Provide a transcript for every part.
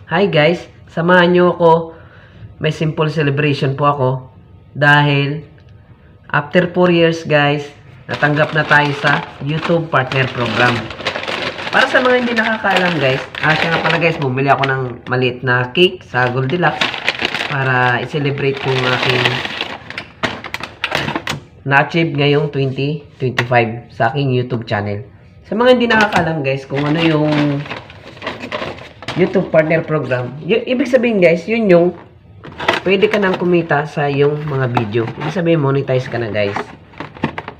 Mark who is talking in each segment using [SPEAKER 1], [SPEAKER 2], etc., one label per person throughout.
[SPEAKER 1] Hi guys, samahan nyo ako. May simple celebration po ako. Dahil, after 4 years guys, natanggap na tayo sa YouTube Partner Program. Para sa mga hindi nakakaalam guys, siya nga pala guys, bumili ako ng maliit na cake sa Goldilocks para i-celebrate kong aking na-achieve ngayong 2025 sa aking YouTube channel. Sa mga hindi nakakaalam guys, kung ano yung YouTube Partner Program, ibig sabihin guys, yun yung pwede ka nang kumita sa yung mga video. Ibig sabihin, monetize ka na guys.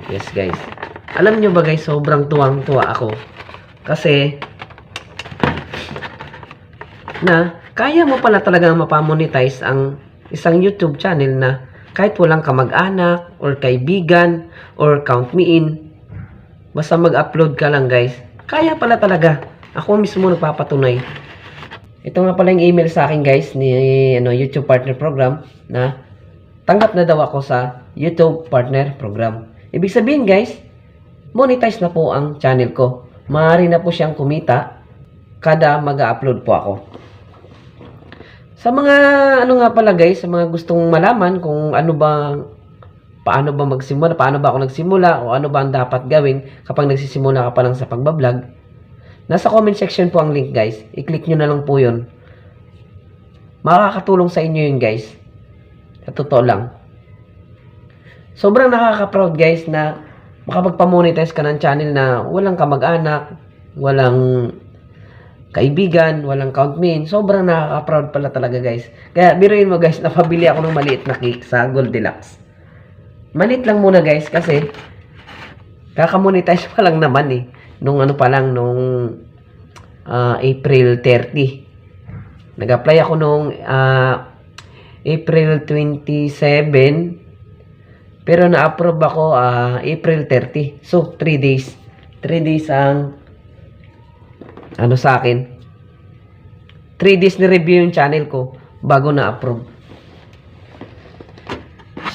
[SPEAKER 1] Yes guys. Alam nyo ba guys, sobrang tuwang-tuwa ako. Kasi, kaya mo pala talagang mapamonetize ang isang YouTube channel na kahit walang kamag-anak, or kaibigan, or count me in. Basta mag-upload ka lang guys. Kaya pala talaga. Ako mismo nagpapatunay. Ito nga pala yung email sa akin guys ni YouTube Partner Program na tanggap na daw ako sa YouTube Partner Program. Ibig sabihin guys, monetize na po ang channel ko. Maaari na po siyang kumita kada mag-upload po ako. Sa mga nga pala guys, sa mga gustong malaman kung paano ba magsimula, paano ba ako nagsimula o ano ba ang dapat gawin kapag nagsisimula ka pa lang sa pagbablog, nasa comment section po ang link guys. I-click nyo na lang po yun. Makakatulong sa inyo yun guys. Sa totoo lang. Sobrang nakaka-proud guys na makapagpamonetize ka ng channel na walang kamag-anak, walang kaibigan, walang count me in. Sobrang nakaka-proud pala talaga guys. Kaya biruin mo guys, napabili ako ng maliit na cake sa Goldilocks. Maliit lang muna guys kasi kakamonetize pa lang naman eh. Nung April 30. Nag-apply ako nung April 27. Pero na-approve ako April 30. So, 3 days. 3 days ang sa akin. 3 days na review yung channel ko bago na-approve.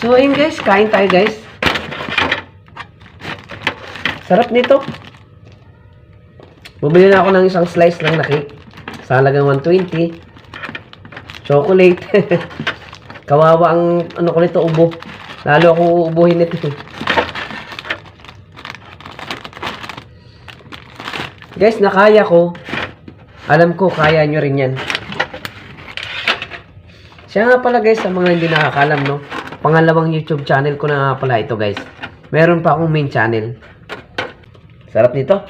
[SPEAKER 1] So, ayun guys. Kain tayo guys. Sarap nito. Bumili na ako ng isang slice lang na cake. Sa halagang 120. Chocolate. Kawawa ang ko nito, ubo. Lalo akong uubuhin nito. Guys, nakaya ko. Alam ko, kaya nyo rin yan. Siya nga pala guys, sa mga hindi nakakalam, no? Pangalawang YouTube channel ko na nga pala ito guys. Meron pa akong main channel. Sarap nito.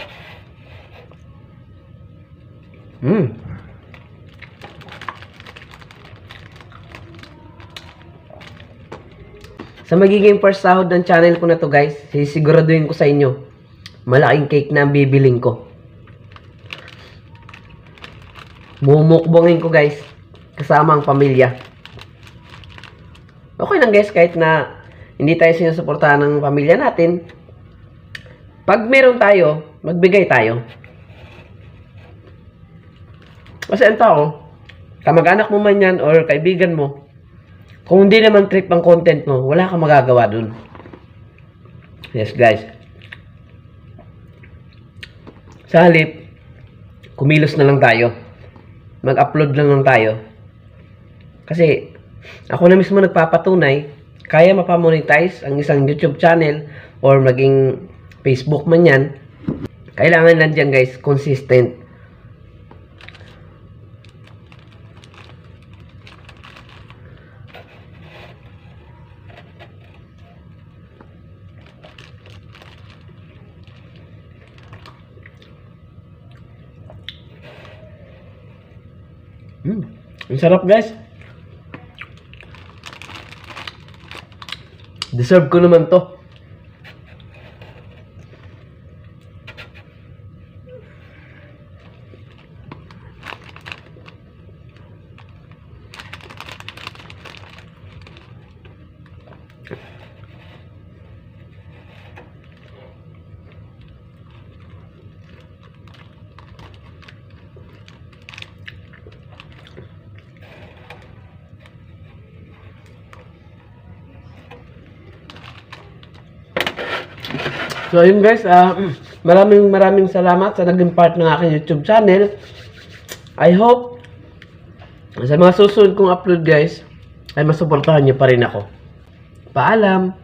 [SPEAKER 1] Sa magiging first sahod ng channel ko na to guys, sisiguraduhin ko sa inyo, malaking cake na ang bibiling ko. Mumukbongin ko guys, kasama ang pamilya. Okay lang guys, kahit na hindi tayo sinusuportahan ng pamilya natin, pag meron tayo, magbigay tayo. Kasi ang tao, kamag-anak mo man yan or kaibigan mo, kung hindi naman trip ang content mo, wala kang magagawa dun. Yes guys. Sa halip, kumilos na lang tayo. Mag-upload lang tayo. Kasi, ako na mismo nagpapatunay, kaya mapamonetize ang isang YouTube channel or maging Facebook man yan. Kailangan lang dyan guys, consistent. Ang sarap guys. Deserve ko naman to. So ayun guys, maraming salamat sa naging part ng aking YouTube channel. I hope Sa mga susunod kong upload guys, ay masuportahan niyo pa rin ako. Paalam!